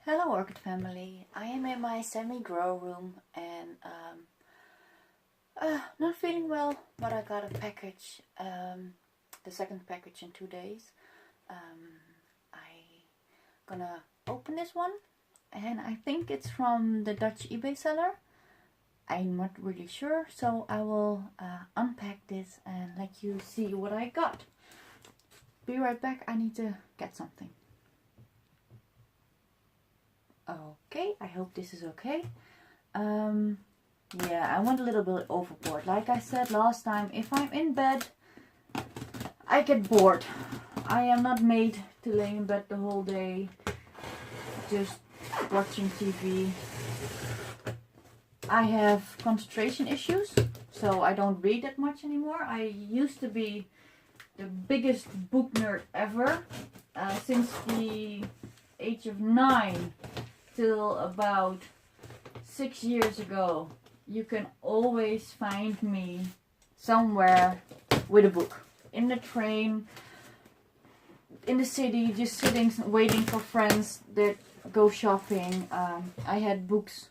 Hello orchid family, I am in my semi-grow room and not feeling well, but I got a package, the second package in 2 days. I gonna open this one and I think it's from the Dutch eBay seller. I'm not really sure, so I will unpack this and let you see what I got. Be right back, I need to get something. Okay, I hope this is okay. Yeah, I went a little bit overboard. Like I said last time, if I'm in bed, I get bored. I am not made to lay in bed the whole day, just watching TV. I have concentration issues, so I don't read that much anymore. I used to be the biggest book nerd ever. Since the age of 9 till about 6 years ago, you can always find me somewhere with a book. In the train, in the city, just sitting, waiting for friends that go shopping. I had books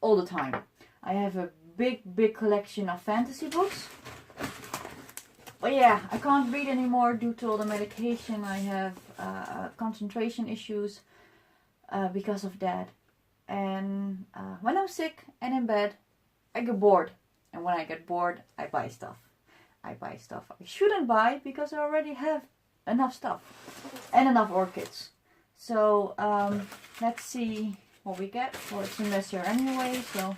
all the time. I have a big collection of fantasy books. But yeah, I can't read anymore due to all the medication. I have concentration issues because of that. And when I'm sick and in bed, I get bored. And when I get bored, I buy stuff. I buy stuff I shouldn't buy because I already have enough stuff and enough orchids. So let's see what we get. Well, it's in this here anyway, so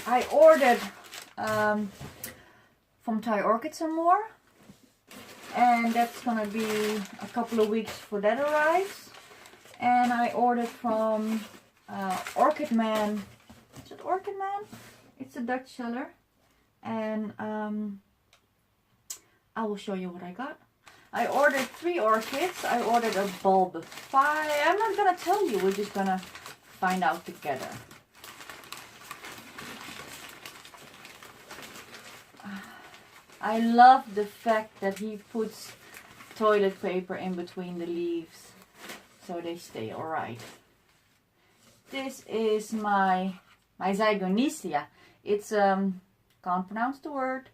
I ordered from Thai Orchid some more, and that's gonna be a couple of weeks for that arrives. And I ordered from Orchidman. Is it Orchidman? It's a Dutch seller, and I will show you what I got. I ordered 3 orchids. I ordered a bulb 5. I'm not gonna tell you. We're just gonna find out together. I love the fact that he puts toilet paper in between the leaves so they stay alright. This is my Zygonesia. It's can't pronounce the word.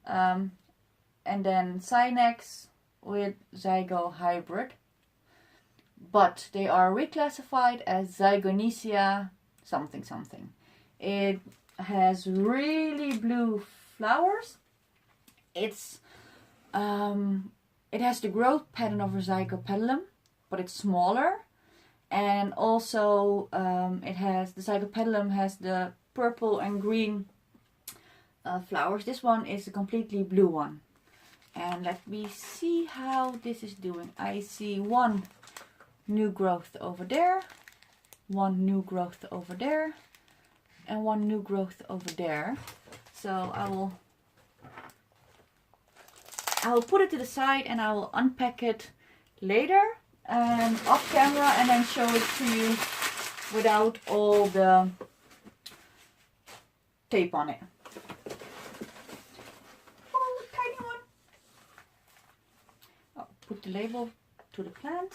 And then Synex with Zygo hybrid. But they are reclassified as Zygonesia something something. It has really blue flowers. It has the growth pattern of a zygopetalum, but it's smaller, and also the zygopetalum has the purple and green flowers. This one is a completely blue one, and let me see how this is doing. I see 1 new growth over there, 1 new growth over there, and 1 new growth over there. So I will put it to the side and I will unpack it later and off camera and then show it to you without all the tape on it. Oh, tiny one. I'll put the label to the plant.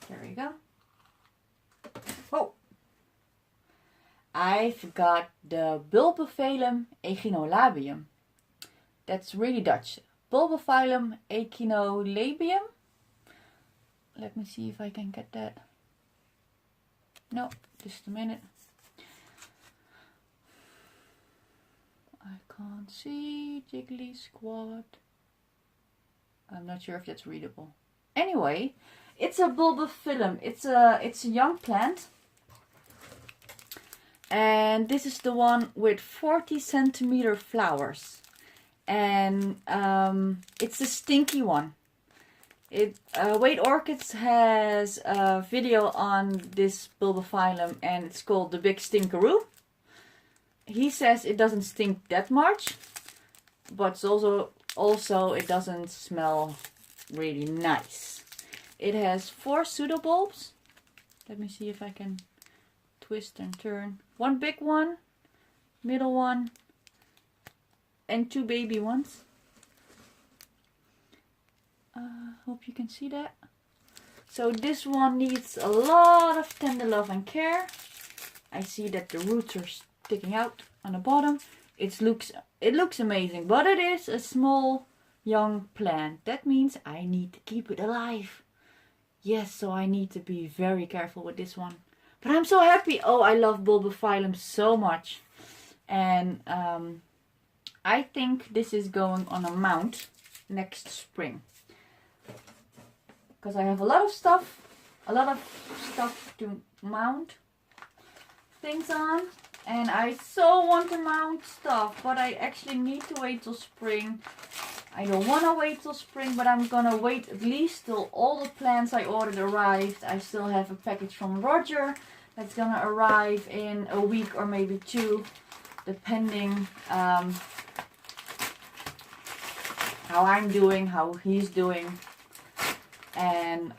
There we go. Oh! I forgot the Bulbophyllum echinolabium. That's really Dutch. Bulbophyllum echinolabium. Let me see if I can get that. No, just a minute. I can't see. Jiggly squat. I'm not sure if that's readable. Anyway, it's a bulbophyllum. It's a young plant, and this is the one with 40 centimeter flowers, and it's the stinky one. Wade Orchids has a video on this bulbophyllum, and it's called the Big Stinkeroo. He says it doesn't stink that much, but it's also it doesn't smell really nice. It has 4 pseudobulbs. Let me see if I can twist and turn. One big one, middle one, and 2 baby ones. Hope you can see that. So this one needs a lot of tender love and care. I see that the roots are sticking out on the bottom. It looks amazing, but it is a small young plant. That means I need to keep it alive. Yes, so I need to be very careful with this one. But I'm so happy. Oh, I love bulbophyllum so much. And I think this is going on a mount next spring. Because I have a lot of stuff to mount things on. And I so want to mount stuff, but I actually need to wait till spring. I don't want to wait till spring, but I'm gonna wait at least till all the plants I ordered arrived. I still have a package from Roger that's gonna arrive in a week or maybe 2, depending how I'm doing, how he's doing. And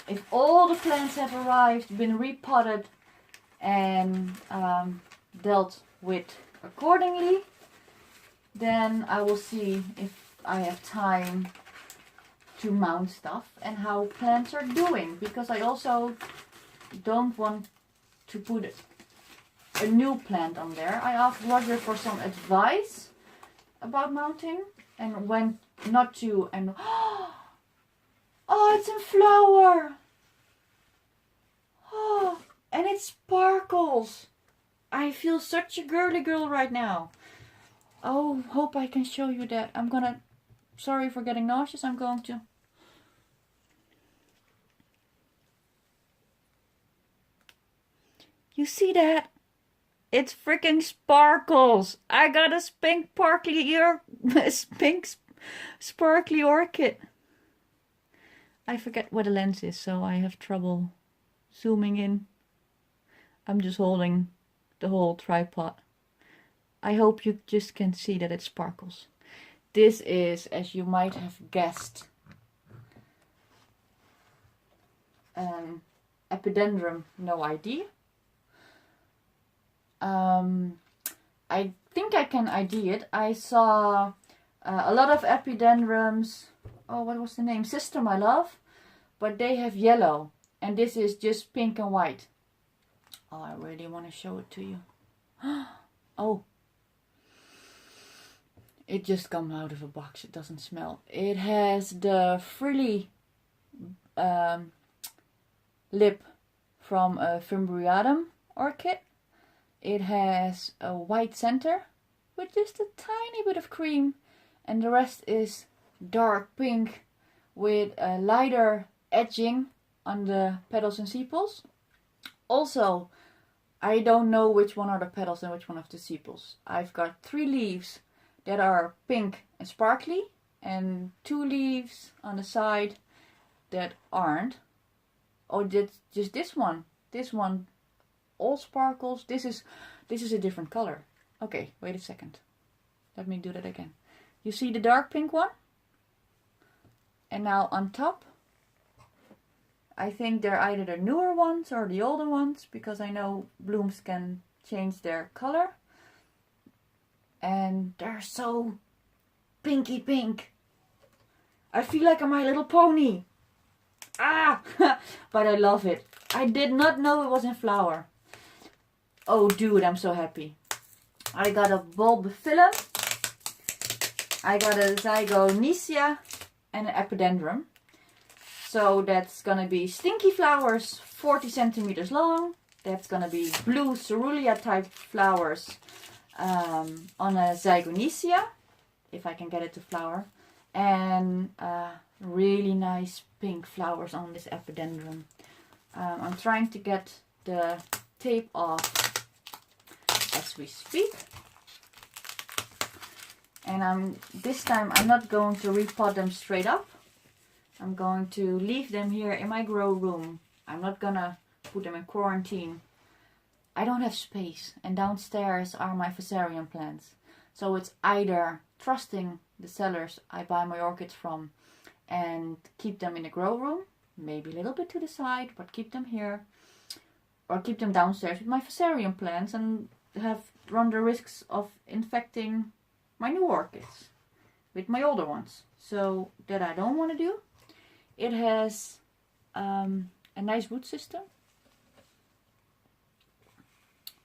if all the plants have arrived, been repotted and dealt with accordingly, then I will see if I have time to mount stuff and how plants are doing, because I also don't want to put a new plant on there. I asked Roger for some advice about mounting and when not to, and oh, it's in flower. Oh, and it sparkles. I feel such a girly girl right now. Oh, hope I can show you that. I'm gonna, sorry for getting nauseous, I'm going to. You see that? It's freaking sparkles. I got a pink sparkly orchid. I forget where the lens is, so I have trouble zooming in. I'm just holding the whole tripod. I hope you just can see that it sparkles. This is, as you might have guessed, epidendrum no ID. I think I can ID it. I saw a lot of epidendrums. Oh, what was the name? Sister My Love. But they have yellow. And this is just pink and white. Oh, I really want to show it to you. Oh. It just comes out of a box. It doesn't smell. It has the frilly lip from a Fimbriatum orchid. It has a white center with just a tiny bit of cream. And the rest is dark pink with a lighter edging on the petals and sepals. Also, I don't know which one are the petals and which one of the sepals. I've got 3 leaves that are pink and sparkly, and 2 leaves on the side that aren't. Oh, just this one. This one all sparkles. This is a different color. Okay, wait a second. Let me do that again. You see the dark pink one? And now on top, I think they're either the newer ones or the older ones, because I know blooms can change their color. And they're so pinky pink. I feel like a My Little Pony. Ah! But I love it. I did not know it was in flower. Oh dude, I'm so happy. I got a bulbophyllum. I got a zygonesia and an epidendrum. So that's gonna be stinky flowers, 40 centimeters long. That's gonna be blue cerulean type flowers on a zygonesia, if I can get it to flower. And really nice pink flowers on this epidendrum. I'm trying to get the tape off as we speak. And this time I'm not going to repot them straight up. I'm going to leave them here in my grow room. I'm not gonna put them in quarantine. I don't have space, and downstairs are my fusarium plants. So it's either trusting the sellers I buy my orchids from and keep them in the grow room, maybe a little bit to the side, but keep them here. Or keep them downstairs with my fusarium plants and run the risks of infecting my new orchids with my older ones. So that I don't want to do. It has a nice root system.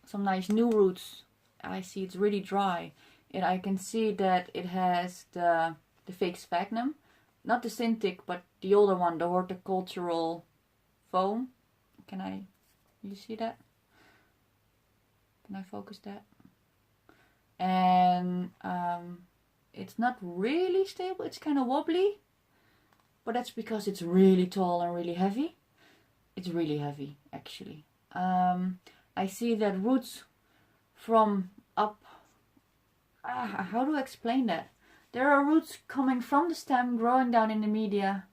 Some nice new roots. I see it's really dry. And I can see that it has the fake sphagnum. Not the synthetic, but the older one, the horticultural foam. You see that? Can I focus that? And it's not really stable. It's kind of wobbly. But that's because it's really tall and really heavy. It's really heavy, actually. I see that roots from up... how do I explain that? There are roots coming from the stem, growing down in the media.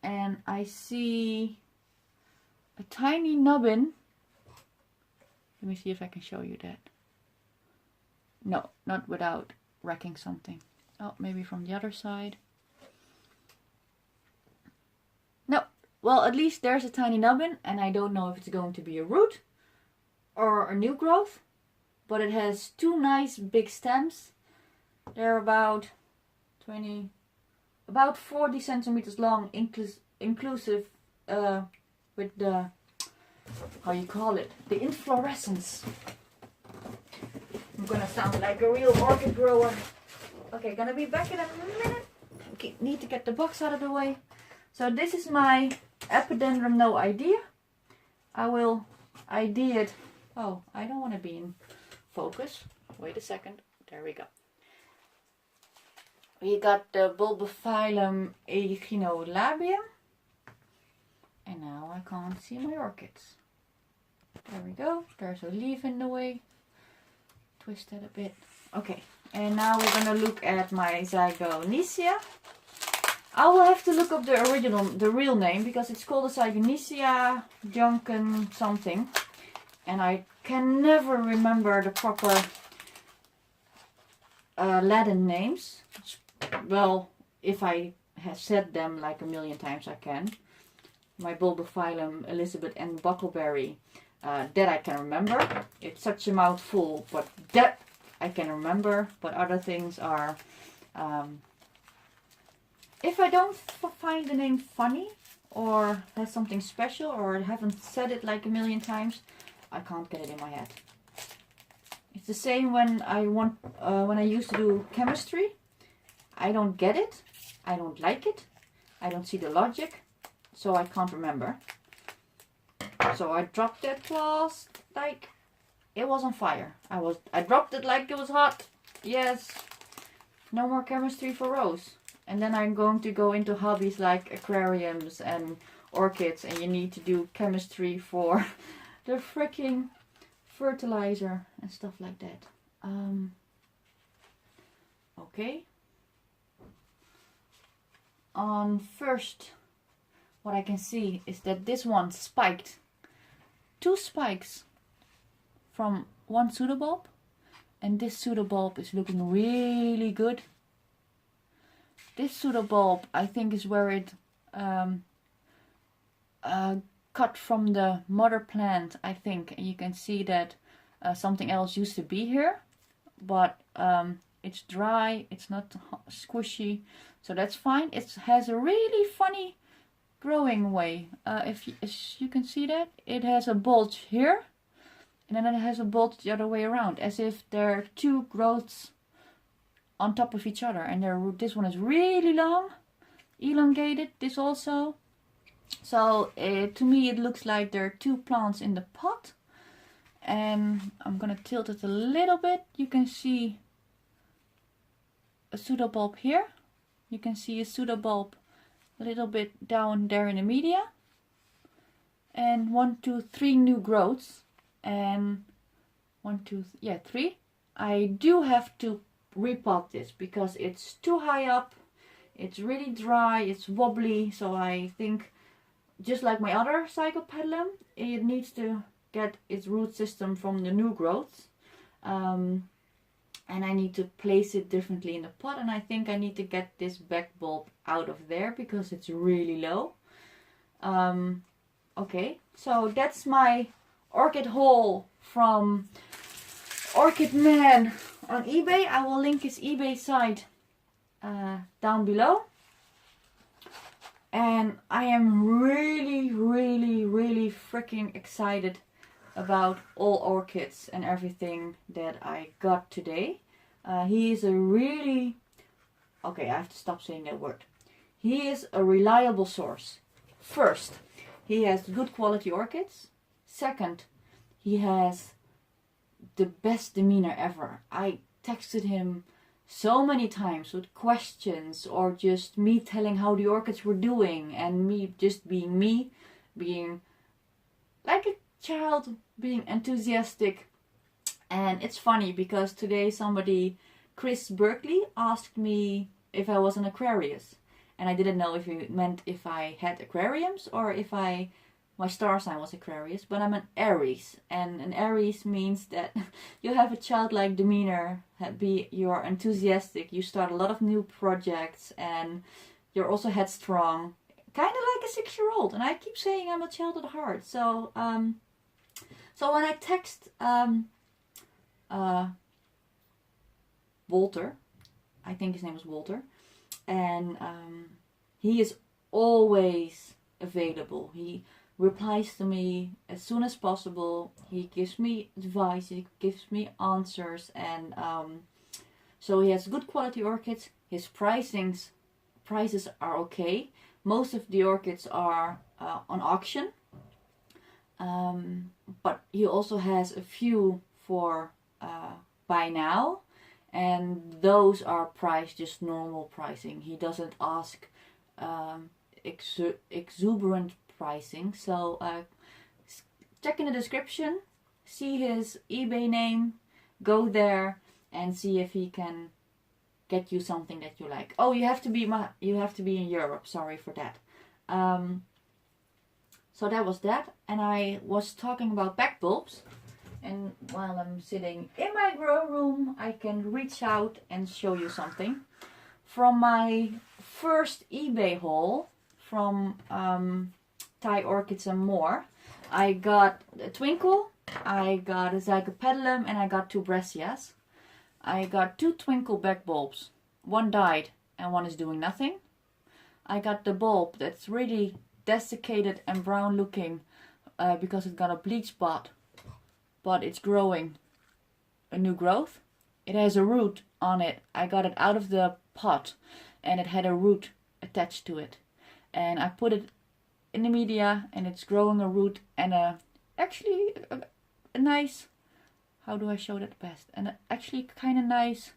And I see a tiny nubbin. Let me see if I can show you that. No, not without wrecking something. Oh, maybe from the other side. No, well, at least there's a tiny nubbin, and I don't know if it's going to be a root or a new growth, but it has two nice big stems. They're about 40 centimeters long, inclusive with the, how you call it, the inflorescence. I'm gonna sound like a real orchid grower. Okay, gonna be back in a minute. Okay, need to get the box out of the way. So this is my epidendrum no idea. I will ID it. Oh, I don't want to be in focus. Wait a second. There we go. We got the bulbophyllum echinolabium. And now I can't see my orchids. There we go. There's a leaf in the way. Twist that a bit. Okay. And now we're gonna look at my Zygonesia. I will have to look up the real name, because it's called a Zygonesia Juncan something. And I can never remember the proper Latin names. Well, if I have said them like a million times, I can. My bulbophyllum, Elizabeth and Buckleberry, that I can remember. It's such a mouthful, but that I can remember. But other things are... if I don't find the name funny, or has something special, or haven't said it like a million times, I can't get it in my head. It's the same when I used to do chemistry. I don't get it. I don't like it. I don't see the logic. So I can't remember. So I dropped that class like it was on fire. I dropped it like it was hot. Yes. No more chemistry for Rose. And then I'm going to go into hobbies like aquariums and orchids, and you need to do chemistry for the freaking fertilizer and stuff like that. Okay. On first, what I can see is that this one spiked. 2 spikes from one pseudobulb, and this pseudobulb is looking really good. This pseudobulb, I think, is where it cut from the mother plant, I think. And you can see that something else used to be here, but it's dry, it's not squishy, so that's fine. It has a really funny growing way. If you can see that, it has a bulge here, and then it has a bulge the other way around, as if there are 2 growths on top of each other. And this one is really long, elongated, this also. So to me it looks like there are 2 plants in the pot. And I'm gonna tilt it a little bit. You can see a pseudobulb here. You can see a pseudobulb a little bit down there in the media. And 1, 2, 3 new growths. And 1, 2, 3. I do have to repot this because it's too high up, it's really dry, it's wobbly, so I think, just like my other Psychopedalum, it needs to get its root system from the new growths, and I need to place it differently in the pot, and I think I need to get this back bulb out of there because it's really low. Okay, so that's my orchid haul from Orchidman on eBay. I will link his eBay site down below. And I am really, really, really freaking excited about all orchids and everything that I got today. He is a really... Okay, I have to stop saying that word. He is a reliable source. First, he has good quality orchids. Second, he has the best demeanor ever. I texted him so many times with questions or just me telling how the orchids were doing and me just being me, being like a child, being enthusiastic. And it's funny because today somebody, Chris Berkeley, asked me if I was an Aquarius. And I didn't know if he meant if I had aquariums or if my star sign was Aquarius. But I'm an Aries. And an Aries means that you have a childlike demeanor. You're enthusiastic. You start a lot of new projects. And you're also headstrong. Kind of like a 6-year-old. And I keep saying I'm a child at heart. So when I text Wolter, I think his name is Wolter, and he is always available. He replies to me as soon as possible. He gives me advice, he gives me answers, and so he has good quality orchids. His prices are okay. Most of the orchids are on auction, but he also has a few for buy now. And those are priced just normal pricing. He doesn't ask exuberant pricing. So check in the description, see his eBay name, go there and see if he can get you something that you like. Oh, you have to be in Europe. Sorry for that. So that was that, and I was talking about back bulbs. And while I'm sitting in my grow room, I can reach out and show you something. From my first eBay haul from Thai Orchids and More, I got a Twinkle, I got a Zygopetalum, and I got 2 Breccias. I got 2 Twinkle back bulbs. One died and one is doing nothing. I got the bulb that's really desiccated and brown looking because it got a bleach spot. But it's growing a new growth. It has a root on it. I got it out of the pot and it had a root attached to it. And I put it in the media and it's growing a root and actually a nice, how do I show that best? And actually kind of nice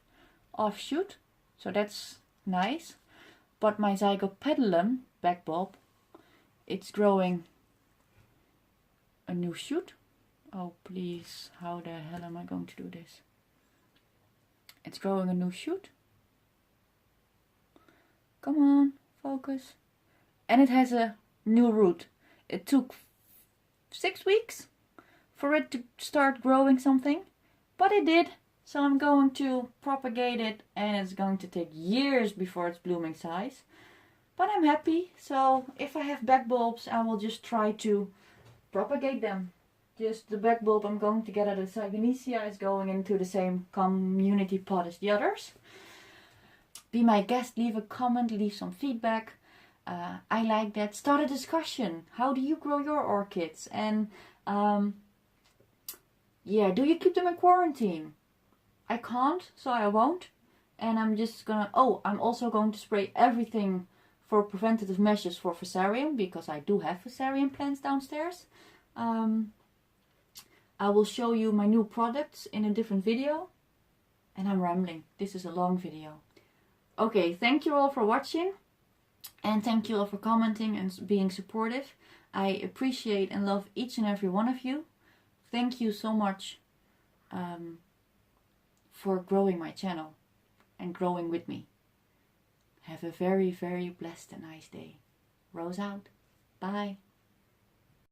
offshoot. So that's nice. But my Zygopetalum back bulb, it's growing a new shoot. Oh please, how the hell am I going to do this? It's growing a new shoot. Come on, focus. And it has a new root. It took 6 weeks for it to start growing something, but it did. So I'm going to propagate it and it's going to take years before it's blooming size. But I'm happy, so if I have back bulbs, I will just try to propagate them. Just the back bulb I'm going to get out of Cygonesia is going into the same community pot as the others. Be my guest, leave a comment, leave some feedback. I like that. Start a discussion. How do you grow your orchids? And yeah, do you keep them in quarantine? I can't, so I won't. And I'm just gonna, I'm also going to spray everything for preventative measures for Fusarium, because I do have Fusarium plants downstairs. I will show you my new products in a different video. And I'm rambling. This is a long video. Okay, thank you all for watching. And thank you all for commenting and being supportive. I appreciate and love each and every one of you. Thank you so much for growing my channel and growing with me. Have a very, very blessed and nice day. Rose out. Bye.